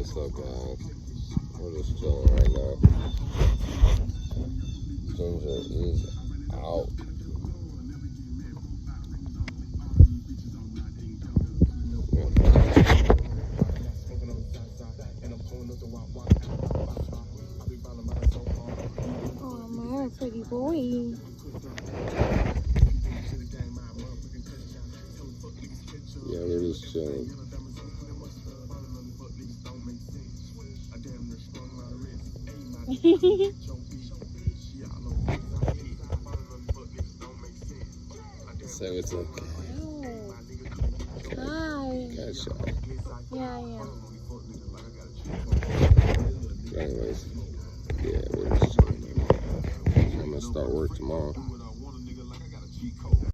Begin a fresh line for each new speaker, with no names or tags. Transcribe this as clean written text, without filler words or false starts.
What's up, guys? We're just chilling right now. Ginger is out.
Oh, my pretty boy.
Yeah, we're just chilling. So it's okay.
Hi.
Good shot.
Yeah, I am.
Anyways, yeah, we're just chilling. I'm gonna start work tomorrow.